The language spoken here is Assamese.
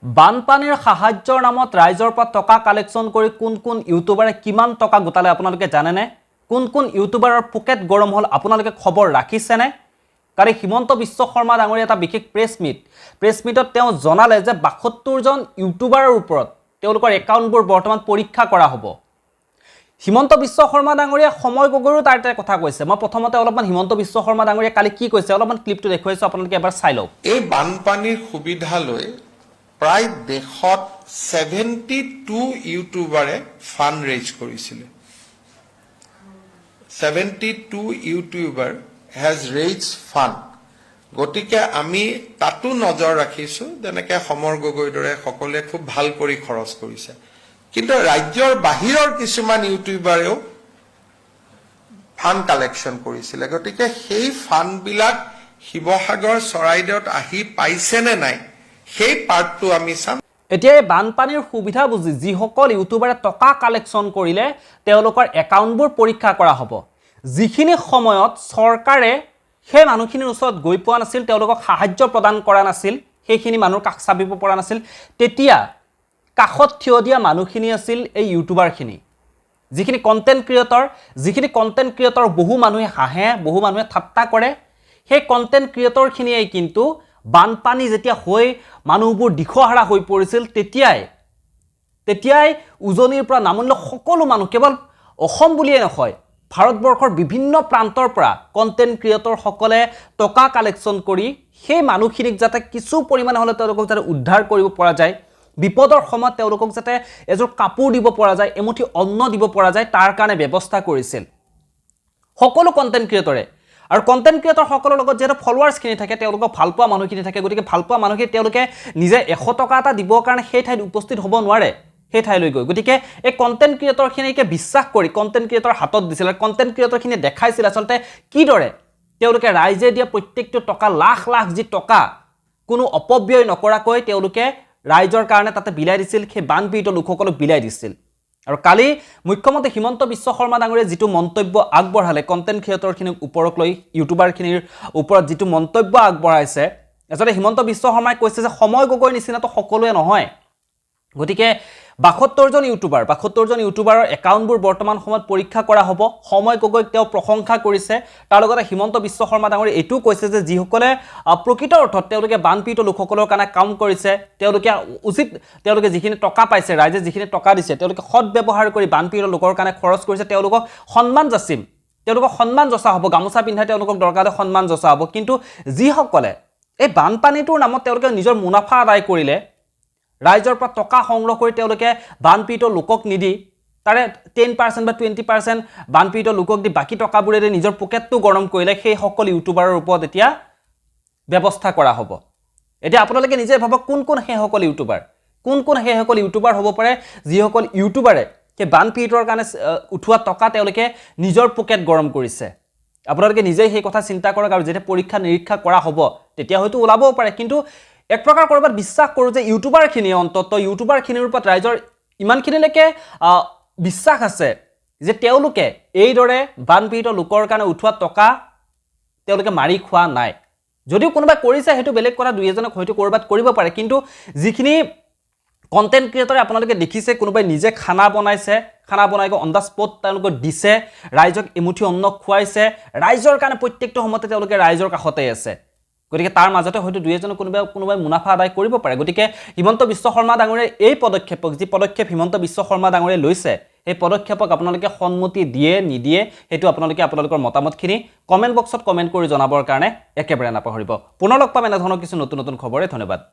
বানপানীৰ সাহায্যৰ নামত ৰাইজৰ পৰা টকা কালেকশ্যন কৰি কোন ইউটিউবাৰে কিমান টকা গোটালে আপোনালোকে জানেনে? কোন ইউটিউবাৰৰ পকেট গৰম হ'ল আপোনালোকে খবৰ ৰাখিছেনে? কালি হিমন্ত বিশ্ব শৰ্মা ডাঙৰীয়া এটা বিশেষ প্ৰেছ মিটত তেওঁ জনালে যে ৭২ জন ইউটিউবাৰৰ ওপৰত তেওঁলোকৰ একাউণ্টবোৰ বৰ্তমান পৰীক্ষা কৰা হ'ব। হিমন্ত বিশ্ব শৰ্মা ডাঙৰীয়া সময় গগৈৰো তাৰ কথা কৈছে। মই প্ৰথমতে অলপমান হিমন্ত বিশ্ব শৰ্মা ডাঙৰীয়া কালি কি কৈছে অলপমান ক্লিপটো দেখুৱাইছো, আপোনালোকে এবাৰ চাই লওক। এই বানপানীৰ সুবিধা লৈ প্ৰায় দেশত 72 ইউটিউবাৰে ফাণ্ড ৰেইজ কৰিছিল। 72 ইউটিউবাৰ হেজ ৰেইজ ফাণ্ড। গতিকে আমি তাতো নজৰ ৰাখিছো, যেনেকৈ সমৰ গগৈৰ দৰে সকলোৱে খুব ভাল কৰি খৰচ কৰিছে। কিন্তু ৰাজ্যৰ বাহিৰৰ কিছুমান ইউটিউবাৰেও ফাণ্ড কালেকশ্যন কৰিছিলে। গতিকে সেই ফাণ্ডবিলাক শিৱসাগৰ চৰাইদেউত আহি পাইছে নে নাই সেই পাৰ্টটো আমি চাম। এতিয়া এই বানপানীৰ সুবিধা বুজি যিসকল ইউটিউবাৰে টকা কালেকশ্যন কৰিলে তেওঁলোকৰ একাউণ্টবোৰ পৰীক্ষা কৰা হ'ব। যিখিনি সময়ত চৰকাৰে সেই মানুহখিনিৰ ওচৰত গৈ পোৱা নাছিল, তেওঁলোকক সাহায্য প্ৰদান কৰা নাছিল, সেইখিনি মানুহৰ কাষ চাপিব পৰা নাছিল, তেতিয়া কাষত থিয় দিয়া মানুহখিনি আছিল এই ইউটিউবাৰখিনি, যিখিনি কণ্টেণ্ট ক্ৰিয়েটৰ বহু মানুহে হাঁহে, বহু মানুহে ঠাট্টা কৰে। সেই কণ্টেণ্ট ক্ৰিয়েটৰখিনিয়ে কিন্তু বানপানী যেতিয়া হৈ মানুহবোৰ দিশহাৰা হৈ পৰিছিল তেতিয়াই উজনিৰ পৰা নামনিলৈ সকলো মানুহ, কেৱল অসম বুলিয়ে নহয় ভাৰতবৰ্ষৰ বিভিন্ন প্ৰান্তৰ পৰা কণ্টেণ্ট ক্ৰিয়েটৰসকলে টকা কালেকশ্যন কৰি সেই মানুহখিনিক যাতে কিছু পৰিমাণে হ'লে তেওঁলোকক যাতে উদ্ধাৰ কৰিব পৰা যায়, বিপদৰ সময়ত তেওঁলোকক যাতে এযোৰ কাপোৰ দিব পৰা যায়, এমুঠি অন্ন দিব পৰা যায়, তাৰ কাৰণে ব্যৱস্থা কৰিছিল সকলো কণ্টেণ্ট ক্ৰিয়েটৰে। আৰু কণ্টেণ্ট ক্ৰিয়েটৰসকলৰ লগত যিহেতু ফলোৱাৰ্ছখিনি থাকে, তেওঁলোকক ভাল পোৱা মানুহখিনি থাকে, গতিকে ভাল পোৱা মানুহখিনি তেওঁলোকে নিজে 100 টকা এটা দিবৰ কাৰণে সেই ঠাইত উপস্থিত হ'ব নোৱাৰে, সেই ঠাইলৈ গৈ। গতিকে এই কণ্টেণ্ট ক্ৰিয়েটৰখিনিকে বিশ্বাস কৰি কণ্টেণ্ট ক্ৰিয়েটৰ হাতত দিছিল। আৰু কণ্টেণ্ট ক্ৰিয়েটৰখিনিয়ে দেখাইছিল আচলতে কিদৰে তেওঁলোকে ৰাইজে দিয়া প্ৰত্যেকটো টকা, লাখ লাখ যি টকা কোনো অপব্যয় নকৰাকৈ তেওঁলোকে ৰাইজৰ কাৰণে তাতে বিলাই দিছিল, সেই বানপীড়িত লোকসকলক বিলাই দিছিল। আৰু কালি মুখ্যমন্ত্ৰী হিমন্ত বিশ্ব শৰ্মা ডাঙৰীয়ে যিটো মন্তব্য আগবঢ়ালে কণ্টেণ্ট ক্ৰিয়েটৰখিনিক ওপৰক লৈ, ইউটিউবাৰখিনিৰ ওপৰত যিটো মন্তব্য আগবঢ়াইছে, আচলতে হিমন্ত বিশ্ব শৰ্মাই কৈছে যে সময় গগৈৰ নিচিনাটো সকলোৱে নহয়। গতিকে ৭২ জন ইউটিউবাৰৰ একাউণ্টবোৰ বৰ্তমান সময়ত পৰীক্ষা কৰা হ'ব। সময় গগৈক তেওঁ প্ৰশংসা কৰিছে। তাৰ লগতে হিমন্ত বিশ্ব শৰ্মা ডাঙৰীয়ে এইটোও কৈছে যে যিসকলে প্ৰকৃত অৰ্থত তেওঁলোকে বানপীড়িত লোকসকলৰ কাৰণে কাম কৰিছে, তেওঁলোকে যিখিনি টকা পাইছে, ৰাইজে যিখিনি টকা দিছে, তেওঁলোকে সৎ ব্যৱহাৰ কৰি বানপীড়িত লোকৰ কাৰণে খৰচ কৰিছে, তেওঁলোকক সন্মান যচা হ'ব, গামোচা পিন্ধাই তেওঁলোকক দৰকাৰলৈ সন্মান যচা হ'ব। কিন্তু যিসকলে এই বানপানীটোৰ নামত তেওঁলোকে নিজৰ মুনাফা আদায় কৰিলে, ৰাইজৰ পৰা টকা সংগ্ৰহ কৰি তেওঁলোকে বানপীড়িত লোকক নিদি তাৰে 10% বা 20% বানপীড়িত লোকক দি বাকী টকাবোৰেৰে নিজৰ পকেটটো গৰম কৰিলে, সেইসকল ইউটিউবাৰৰ ওপৰত এতিয়া ব্যৱস্থা কৰা হ'ব। এতিয়া আপোনালোকে নিজে ভাবক কোন সেইসকল ইউটিউবাৰ হ'ব পাৰে যিসকল ইউটিউবাৰে সেই বানপীড়িতৰ কাৰণে উঠোৱা টকা তেওঁলোকে নিজৰ পকেট গৰম কৰিছে। আপোনালোকে নিজেই সেই কথা চিন্তা কৰক। আৰু যেতিয়া পৰীক্ষা নিৰীক্ষা কৰা হ'ব তেতিয়া হয়তো ওলাবও পাৰে। কিন্তু এক প্ৰকাৰ ক'ৰবাত বিশ্বাস কৰোঁ যে ইউটিউবাৰখিনিৰ ওপৰত ৰাইজৰ ইমানখিনিলৈকে বিশ্বাস আছে যে তেওঁলোকে এইদৰে বানপীড়িত লোকৰ কাৰণে উঠোৱা টকা তেওঁলোকে মাৰি খোৱা নাই। যদিও কোনোবাই কৰিছে সেইটো বেলেগ কথা, দুই এজনক হয়তো ক'ৰবাত কৰিব পাৰে। কিন্তু যিখিনি কণ্টেণ্ট ক্ৰিয়েটৰে আপোনালোকে দেখিছে, কোনোবাই নিজে খানা বনাই অন দ্য স্পট তেওঁলোকক দিছে, ৰাইজক এমুঠি অন্ন খুৱাইছে, ৰাইজৰ কাৰণে প্ৰত্যেকটো সময়তে তেওঁলোকে ৰাইজৰ কাষতে আছে। গতিকে তাৰ মাজতে হয়তো দুই এজনে কোনোবাই মুনাফা আদায় কৰিব পাৰে। গতিকে হিমন্ত বিশ্ব শৰ্মা ডাঙৰীয়ে এই যি পদক্ষেপ হিমন্ত বিশ্ব শৰ্মা ডাঙৰীয়ে লৈছে, সেই পদক্ষেপক আপোনালোকে সন্মতি দিয়ে নিদিয়ে সেইটো আপোনালোকৰ মতামতখিনি কমেণ্ট বক্সত কমেণ্ট কৰি জনাবৰ কাৰণে একেবাৰে নাপাহৰিব। পুনৰ লগ পাম এনেধৰণৰ কিছু নতুন খবৰে। ধন্যবাদ।